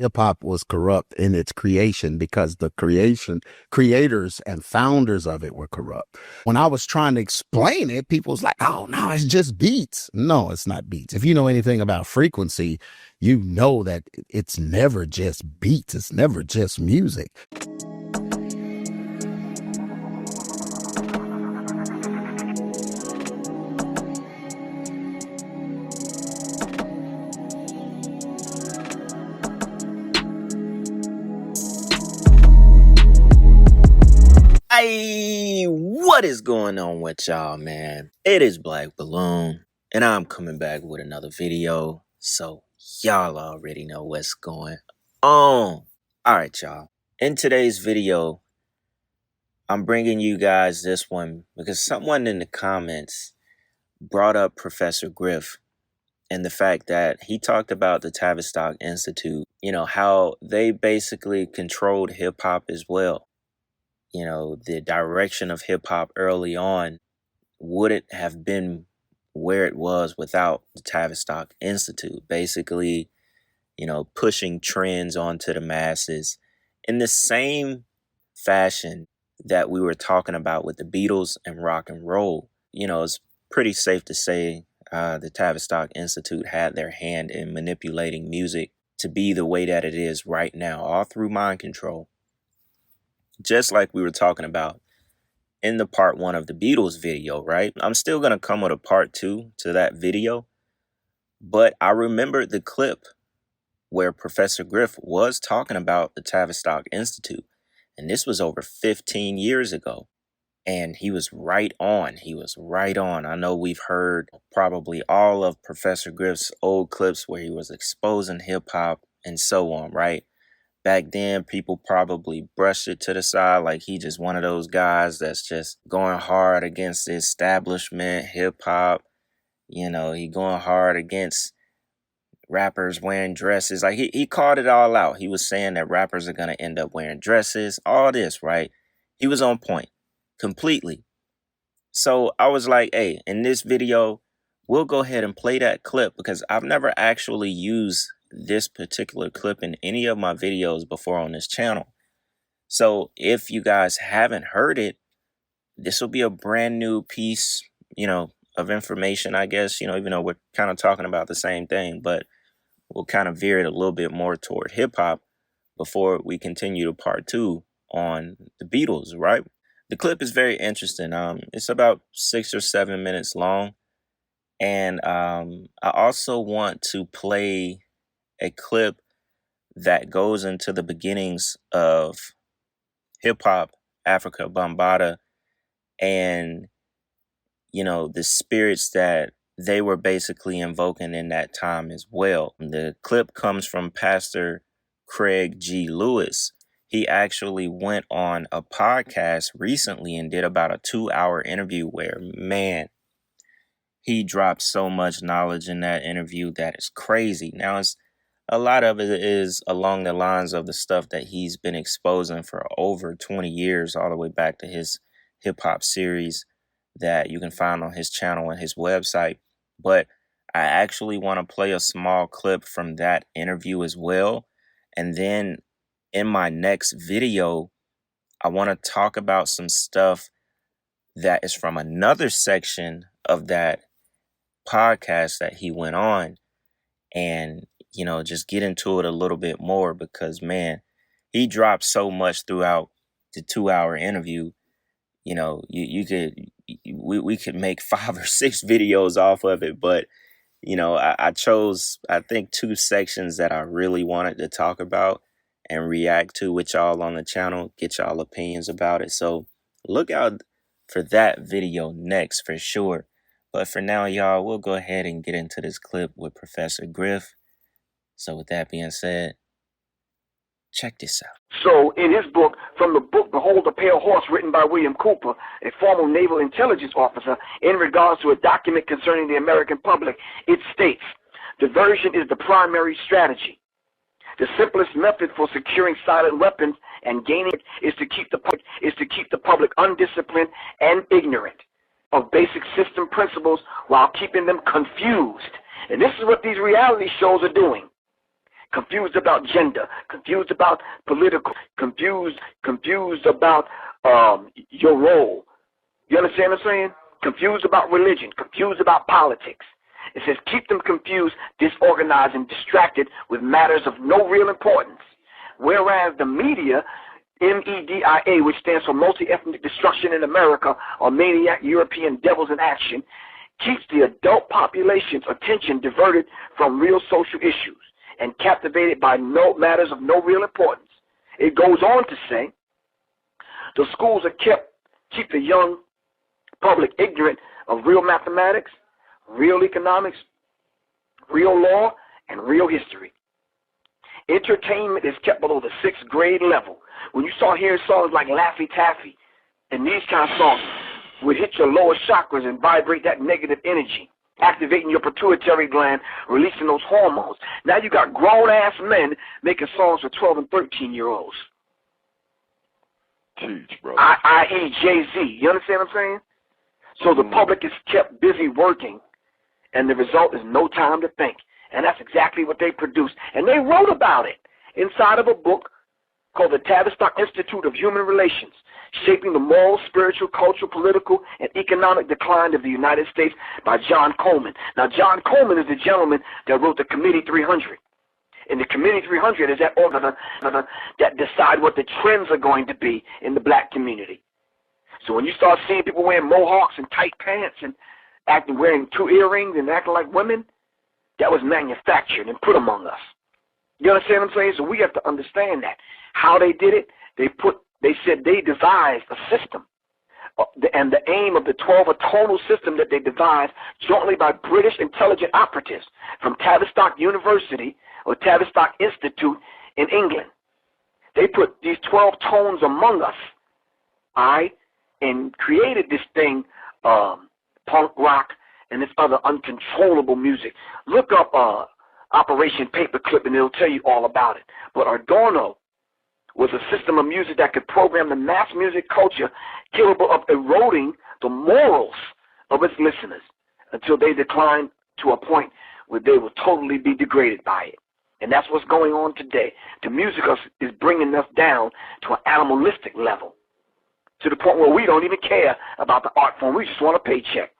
hip hop was corrupt in its creation because the creators and founders of it were corrupt. When I was trying to explain it, people was like, oh, no, it's just beats. No, it's not beats. If you know anything about frequency, you know that it's never just beats. It's never just music. Hey, what is going on with y'all, man? It is Black Balloon, and I'm coming back with another video, so y'all already know what's going on. Alright, y'all. In today's video, I'm bringing you guys this one because someone in the comments brought up Professor Griff and the fact that he talked about the Tavistock Institute, how they basically controlled hip-hop as well. The direction of hip hop early on wouldn't have been where it was without the Tavistock Institute. Basically, pushing trends onto the masses in the same fashion that we were talking about with the Beatles and rock and roll. It's pretty safe to say the Tavistock Institute had their hand in manipulating music to be the way that it is right now, all through mind control. Just like we were talking about in the part 1 of the Beatles video, right? I'm still going to come with a part 2 to that video. But I remembered the clip where Professor Griff was talking about the Tavistock Institute. And this was over 15 years ago. And he was right on. He was right on. I know we've heard probably all of Professor Griff's old clips where he was exposing hip hop and so on, right? Back then, people probably brushed it to the side like he just one of those guys that's just going hard against the establishment, hip-hop. He going hard against rappers wearing dresses. Like, he called it all out. He was saying that rappers are going to end up wearing dresses, all this, right? He was on point completely. So I was like, hey, in this video, we'll go ahead and play that clip because I've never actually used this particular clip in any of my videos before on this channel. So if you guys haven't heard it, this will be a brand new piece, of information, I guess, even though we're kind of talking about the same thing, but we'll kind of veer it a little bit more toward hip hop before we continue to part 2 on the Beatles, right? The clip is very interesting. It's about 6 or 7 minutes long. And I also want to play a clip that goes into the beginnings of hip-hop, Africa Bambaataa, and, the spirits that they were basically invoking in that time as well. The clip comes from Pastor Craig G. Lewis. He actually went on a podcast recently and did about a 2-hour interview where, man, he dropped so much knowledge in that interview that is crazy. Now, a lot of it is along the lines of the stuff that he's been exposing for over 20 years, all the way back to his hip hop series that you can find on his channel and his website. But I actually want to play a small clip from that interview as well. And then in my next video, I want to talk about some stuff that is from another section of that podcast that he went on, and just get into it a little bit more because, man, he dropped so much throughout the 2-hour interview. We could make 5 or 6 videos off of it, but I chose, I think, 2 sections that I really wanted to talk about and react to with y'all on the channel, get y'all opinions about it. So look out for that video next for sure. But for now, y'all, we'll go ahead and get into this clip with Professor Griff. So with that being said, check this out. So in his book, from the book Behold the Pale Horse, written by William Cooper, a former naval intelligence officer, in regards to a document concerning the American public, it states, diversion is the primary strategy. The simplest method for securing silent weapons and gaining is to keep the public undisciplined and ignorant of basic system principles while keeping them confused. And this is what these reality shows are doing. confused about gender, confused about political, confused about your role. You understand what I'm saying? Confused about religion, confused about politics. It says keep them confused, disorganized, and distracted with matters of no real importance. Whereas the media, MEDIA, which stands for Multi-Ethnic Destruction in America, or Maniac European Devils in Action, keeps the adult population's attention diverted from real social issues and captivated by no matters of no real importance. It goes on to say, the schools are keep the young public ignorant of real mathematics, real economics, real law, and real history. Entertainment is kept below the 6th grade level. When you start hearing songs like Laffy Taffy and these kind of songs would hit your lower chakras and vibrate that negative energy, activating your pituitary gland, releasing those hormones. Now you got grown-ass men making songs for 12 and 13-year-olds. Teach, bro. I.e. Jay-Z. You understand what I'm saying? So the public is kept busy working, and the result is no time to think. And that's exactly what they produced. And they wrote about it inside of a book called the Tavistock Institute of Human Relations, Shaping the Moral, Spiritual, Cultural, Political, and Economic Decline of the United States by John Coleman. Now, John Coleman is the gentleman that wrote the Committee 300. And the Committee 300 is that organ that decide what the trends are going to be in the black community. So when you start seeing people wearing mohawks and tight pants and wearing 2 earrings and acting like women, that was manufactured and put among us. You understand what I'm saying? So we have to understand that. How they did it, they said they devised a system. And the aim of the 12 atonal system that they devised jointly by British intelligent operatives from Tavistock University or Tavistock Institute in England. They put these 12 tones among us, all right, and created this thing, punk rock and this other uncontrollable music. Look up Operation Paperclip and it'll tell you all about it. But Adorno was a system of music that could program the mass music culture capable of eroding the morals of its listeners until they decline to a point where they will totally be degraded by it. And that's what's going on today. The music is bringing us down to an animalistic level, to the point where we don't even care about the art form. We just want a paycheck.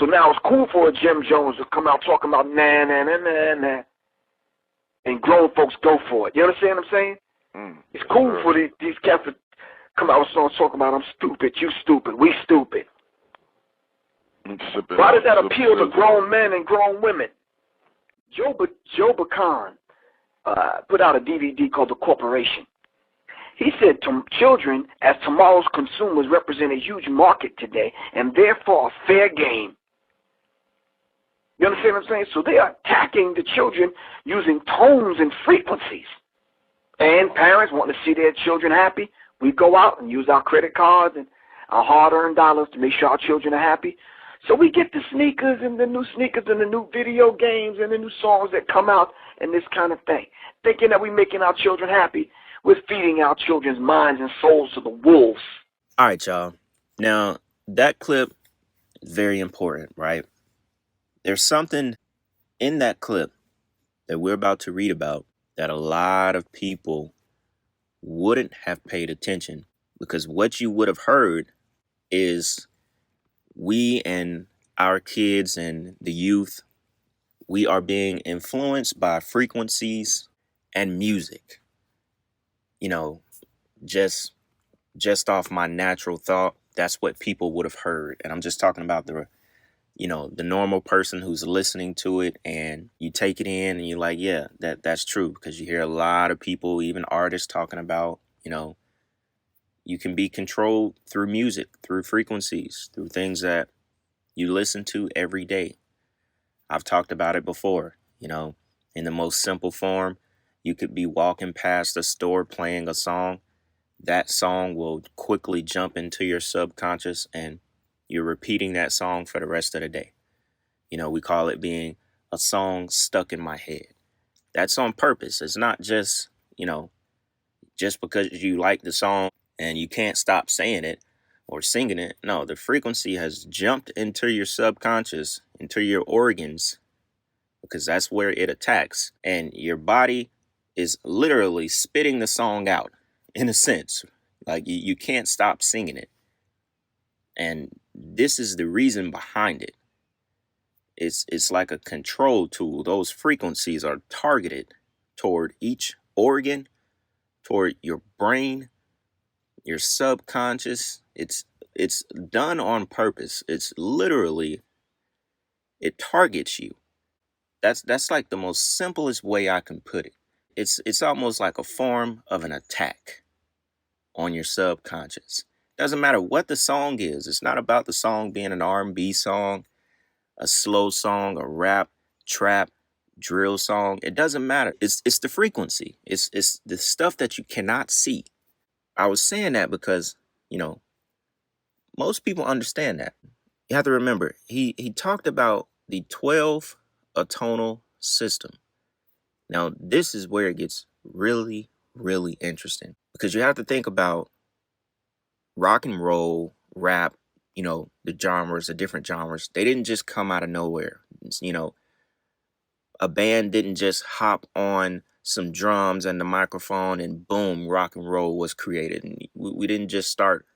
So now it's cool for a Jim Jones to come out talking about nah, nah, nah, nah, nah, and grown folks go for it. You understand what I'm saying? It's cool for these cats to come out with songs talking about I'm stupid, you stupid, we stupid. Why does that appeal to grown men and grown women? Joe Bacan put out a DVD called The Corporation. He said children as tomorrow's consumers represent a huge market today and therefore a fair game. You understand what I'm saying? So they are attacking the children using tones and frequencies. And parents want to see their children happy. We go out and use our credit cards and our hard-earned dollars to make sure our children are happy. So we get the sneakers and the new video games and the new songs that come out and this kind of thing. Thinking that we're making our children happy, we're feeding our children's minds and souls to the wolves. All right, y'all. Now, that clip is very important, right? There's something in that clip that we're about to read about that a lot of people wouldn't have paid attention, because what you would have heard is we and our kids and the youth, we are being influenced by frequencies and music. You know, just off my natural thought, that's what people would have heard. And I'm just talking about the normal person who's listening to it, and you take it in and you're like, yeah, that's true. Because you hear a lot of people, even artists, talking about, you can be controlled through music, through frequencies, through things that you listen to every day. I've talked about it before, in the most simple form. You could be walking past a store playing a song. That song will quickly jump into your subconscious and you're repeating that song for the rest of the day. We call it being a song stuck in my head. That's on purpose. It's not just, just because you like the song and you can't stop saying it or singing it. No, the frequency has jumped into your subconscious, into your organs, because that's where it attacks. And your body is literally spitting the song out, in a sense. Like you can't stop singing it. And this is the reason behind it. It's like a control tool. Those frequencies are targeted toward each organ, toward your brain, your subconscious. It's done on purpose. It's literally, it targets you. That's like the most simplest way I can put it. It's almost like a form of an attack on your subconscious. Doesn't matter what the song is. It's not about the song being an R&B song, a slow song, a rap, trap, drill song. It doesn't matter. It's the frequency. It's the stuff that you cannot see. I was saying that because, most people understand that. You have to remember, he talked about the 12 atonal system. Now, this is where it gets really, really interesting, because you have to think about rock and roll, rap, the genres, the different genres. They didn't just come out of nowhere. A band didn't just hop on some drums and the microphone and boom, rock and roll was created. And we didn't just start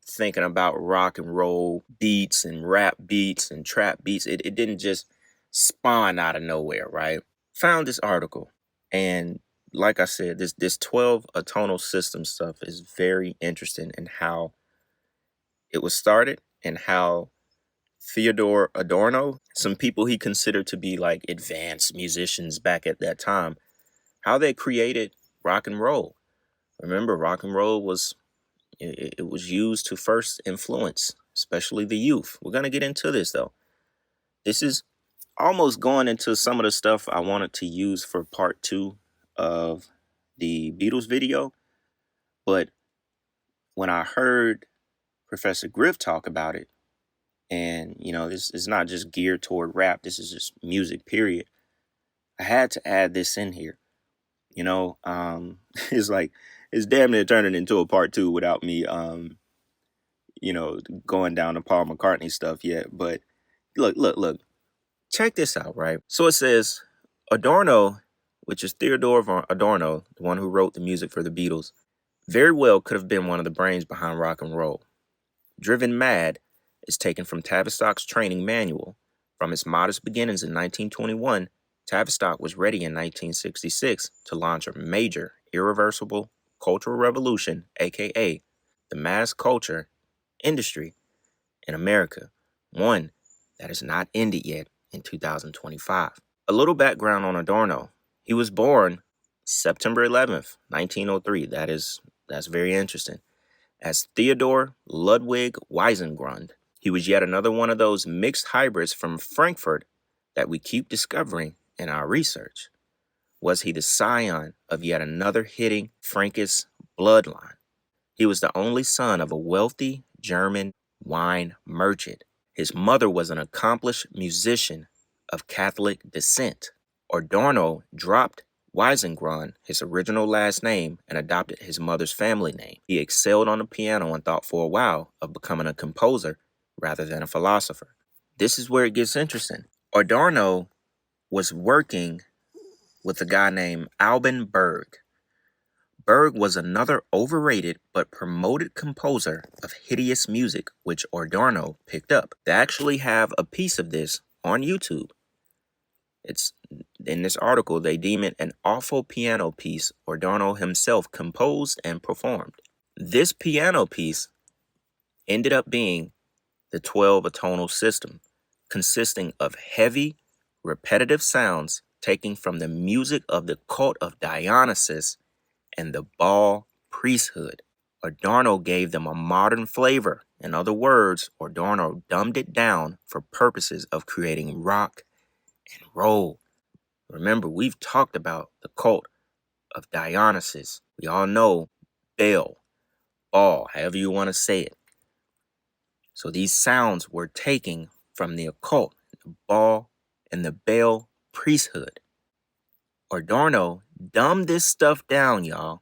thinking about rock and roll beats and rap beats and trap beats. It didn't just spawn out of nowhere, right? Found this article, and like I said, this 12 atonal system stuff is very interesting in how it was started and how Theodore Adorno, some people he considered to be like advanced musicians back at that time, how they created rock and roll. Remember, rock and roll was used to first influence, especially the youth. We're going to get into this, though. This is almost going into some of the stuff I wanted to use for part 2 of the Beatles video. But when I heard Professor Griff talk about it, and, this is not just geared toward rap, this is just music, period. I had to add this in here. It's like, it's damn near turning into a part 2 without me, going down the Paul McCartney stuff yet. But look, check this out, right? So it says, Adorno, which is Theodore Adorno, the one who wrote the music for the Beatles, very well could have been one of the brains behind rock and roll. Driven Mad is taken from Tavistock's training manual. From its modest beginnings in 1921, Tavistock was ready in 1966 to launch a major, irreversible cultural revolution, aka the mass culture industry in America, one that has not ended yet in 2025. A little background on Adorno. He was born September 11th, 1903. That's very interesting. As Theodore Ludwig Wiesengrund. He was yet another one of those mixed hybrids from Frankfurt that we keep discovering in our research. Was he the scion of yet another hitting Frankish bloodline? He was the only son of a wealthy German wine merchant. His mother was an accomplished musician of Catholic descent. Adorno dropped Wiesengrund, his original last name, and adopted his mother's family name. He excelled on the piano and thought for a while of becoming a composer rather than a philosopher. This is where it gets interesting. Adorno was working with a guy named Alban Berg. Berg was another overrated but promoted composer of hideous music, which Adorno picked up. They actually have a piece of this on YouTube. It's in this article, they deem it an awful piano piece Adorno himself composed and performed. This piano piece ended up being the 12 atonal system, consisting of heavy, repetitive sounds taken from the music of the cult of Dionysus and the Baal priesthood. Adorno gave them a modern flavor. In other words, Adorno dumbed it down for purposes of creating rock and roll. Remember, we've talked about the cult of Dionysus. We all know Baal, however you want to say it. So these sounds were taken from the occult, the Baal and the Baal priesthood. Adorno dumbed this stuff down, y'all,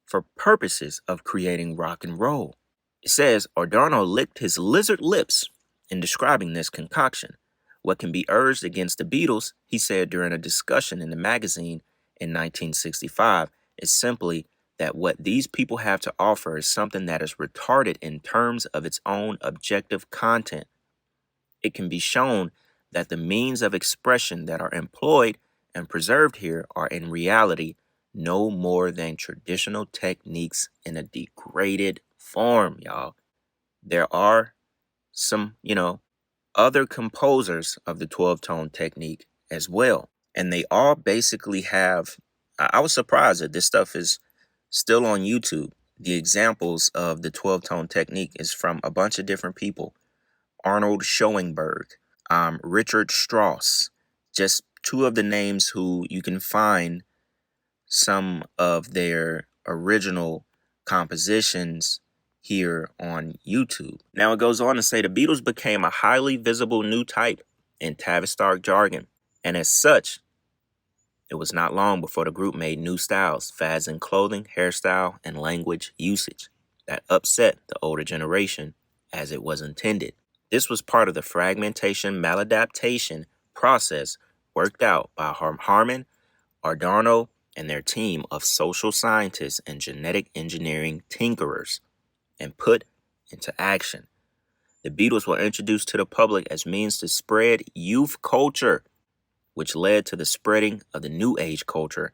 for purposes of creating rock and roll. It says Adorno licked his lizard lips in describing this concoction. What can be urged against the Beatles, he said during a discussion in the magazine in 1965 is simply that what these people have to offer is something that is retarded in terms of its own objective content. It can be shown that the means of expression that are employed and preserved here are in reality no more than traditional techniques in a degraded form, y'all. There are some, other composers of the 12-tone technique as well. And they all basically have, I was surprised that this stuff is still on YouTube. The examples of the 12-tone technique is from a bunch of different people. Arnold Schoenberg, Richard Strauss, just two of the names who you can find some of their original compositions here on YouTube. Now it goes on to say the Beatles became a highly visible new type in Tavistock jargon, and as such, it was not long before the group made new styles, fads in clothing, hairstyle, and language usage that upset the older generation as it was intended. This was part of the fragmentation maladaptation process worked out by Harman, Adorno, and their team of social scientists and genetic engineering tinkerers, and put into action. The Beatles were introduced to the public as means to spread youth culture, which led to the spreading of the New Age culture.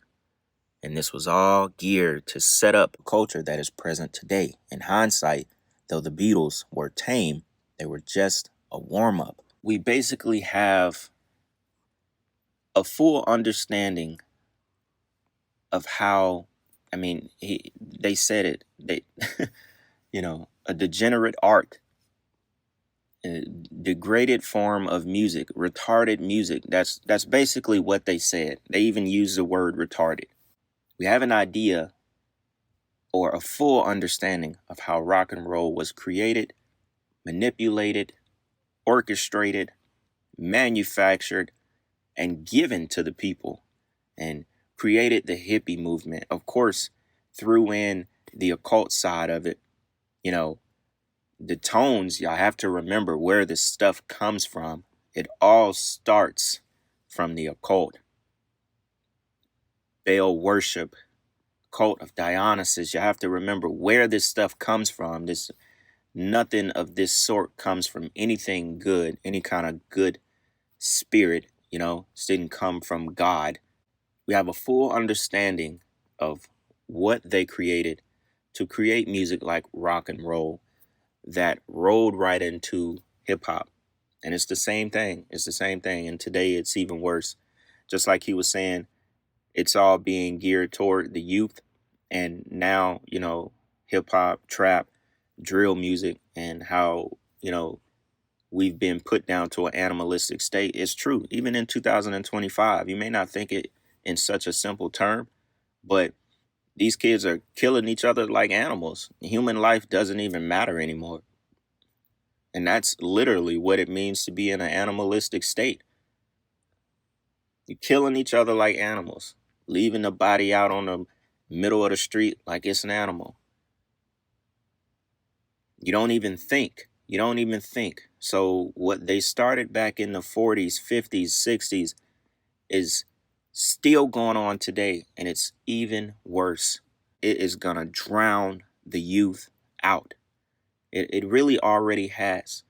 And this was all geared to set up a culture that is present today. In hindsight, though the Beatles were tame, they were just a warm-up. We basically have a full understanding of how, they said it, a degenerate art, a degraded form of music, retarded music. That's basically what they said. They even used the word retarded. We have an idea or a full understanding of how rock and roll was created, manipulated, orchestrated, manufactured, and given to the people, and created the hippie movement. Of course, threw in the occult side of it. The tones, y'all have to remember where this stuff comes from. It all starts from the occult. Baal worship, cult of Dionysus. You have to remember where this stuff comes from. Nothing of this sort comes from anything good, any kind of good spirit. This didn't come from God. We have a full understanding of what they created to create music like rock and roll that rolled right into hip hop. And it's the same thing. It's the same thing. And today it's even worse. Just like he was saying, it's all being geared toward the youth. And now, hip hop, trap, drill music, and how, we've been put down to an animalistic state. It's true. Even in 2025, you may not think it in such a simple term, but these kids are killing each other like animals. Human life doesn't even matter anymore. And that's literally what it means to be in an animalistic state. You're killing each other like animals, leaving the body out on the middle of the street like it's an animal. You don't even think. So what they started back in the 40s, 50s, 60s is still going on today, and it's even worse. It is going to drown the youth out. It really already has.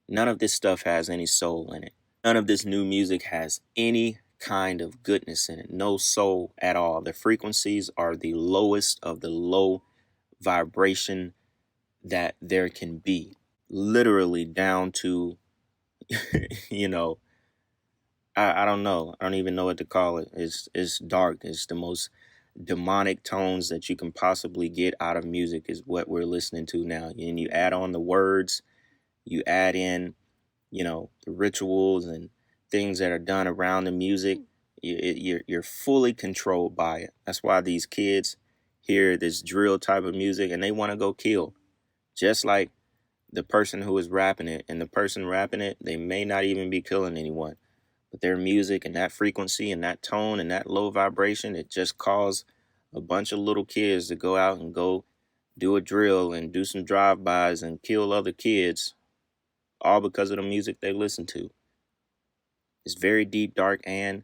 None of this stuff has any soul in it. None of this new music has any kind of goodness in it. No soul at all. The frequencies are the lowest of the low vibration that there can be. Literally down to, I don't know. I don't even know what to call it. It's dark. It's the most demonic tones that you can possibly get out of music is what we're listening to now. And you add on the words, you add in, the rituals and things that are done around the music. You're fully controlled by it. That's why these kids hear this drill type of music and they want to go kill. Just like the person who is rapping it, and the person rapping it, they may not even be killing anyone. But their music and that frequency and that tone and that low vibration, it just caused a bunch of little kids to go out and go do a drill and do some drive-bys and kill other kids, all because of the music they listen to. It's very deep, dark, and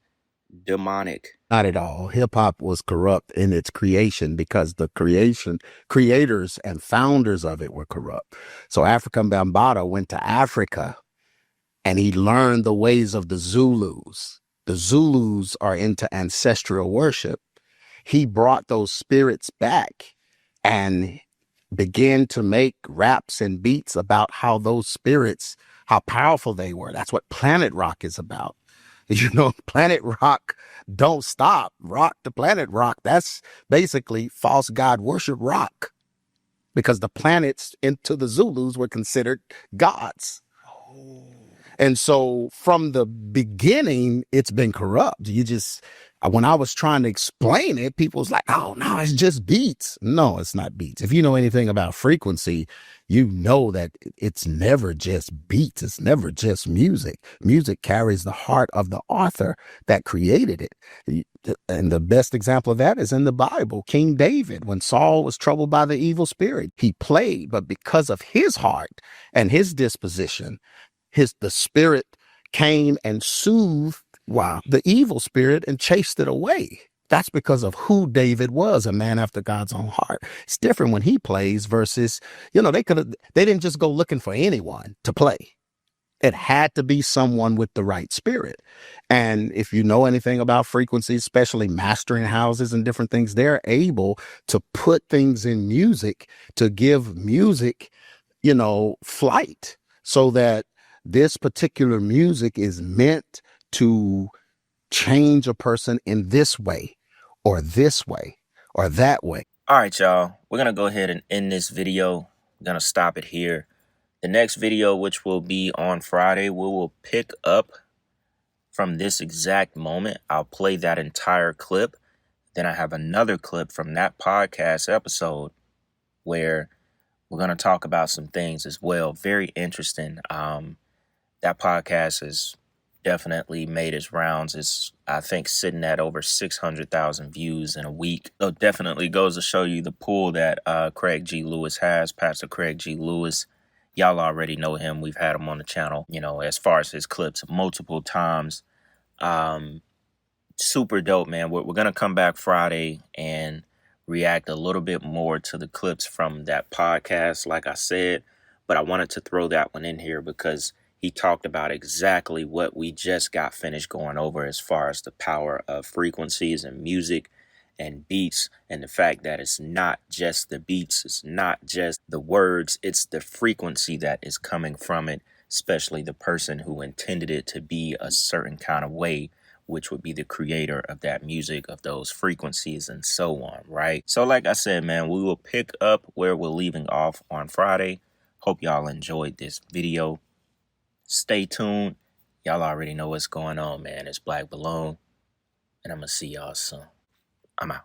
demonic. Not at all. Hip hop was corrupt in its creation because the creators and founders of it were corrupt. So African Bambaataa went to Africa and he learned the ways of the Zulus. The Zulus are into ancestral worship. He brought those spirits back and began to make raps and beats about how those spirits, how powerful they were. That's what Planet Rock is about. You know, Planet Rock, don't stop, rock the Planet Rock. That's basically false god worship rock because the planets into the Zulus were considered gods. And so from the beginning, it's been corrupt. When I was trying to explain it, people was like, oh, no, it's just beats. No, it's not beats. If you know anything about frequency, you know that it's never just beats. It's never just music. Music carries the heart of the author that created it. And the best example of that is in the Bible. King David, when Saul was troubled by the evil spirit, he played, but because of his heart and his disposition, the spirit came and soothed the evil spirit and chased it away. That's because of who David was, a man after God's own heart. It's different when he plays versus, they didn't just go looking for anyone to play. It had to be someone with the right spirit. And if you know anything about frequencies, especially mastering houses and different things, they're able to put things in music to give music, flight, so that this particular music is meant to change a person in this way or that way. All right, y'all. We're going to go ahead and end this video. I'm going to stop it here. The next video, which will be on Friday, we will pick up from this exact moment. I'll play that entire clip. Then I have another clip from that podcast episode where we're going to talk about some things as well. Very interesting. That podcast has definitely made its rounds. It's, I think, sitting at over 600,000 views in a week. So it definitely goes to show you the pull that Craig G. Lewis has, Pastor Craig G. Lewis. Y'all already know him. We've had him on the channel, as far as his clips multiple times. Super dope, man. We're going to come back Friday and react a little bit more to the clips from that podcast, like I said. But I wanted to throw that one in here because he talked about exactly what we just got finished going over as far as the power of frequencies and music and beats, and the fact that it's not just the beats, it's not just the words, it's the frequency that is coming from it, especially the person who intended it to be a certain kind of way, which would be the creator of that music, of those frequencies, and so on, right? So like I said, man, we will pick up where we're leaving off on Friday. Hope y'all enjoyed this video. Stay tuned. Y'all already know what's going on, man. It's Black Balloon, and I'm going to see y'all soon. I'm out.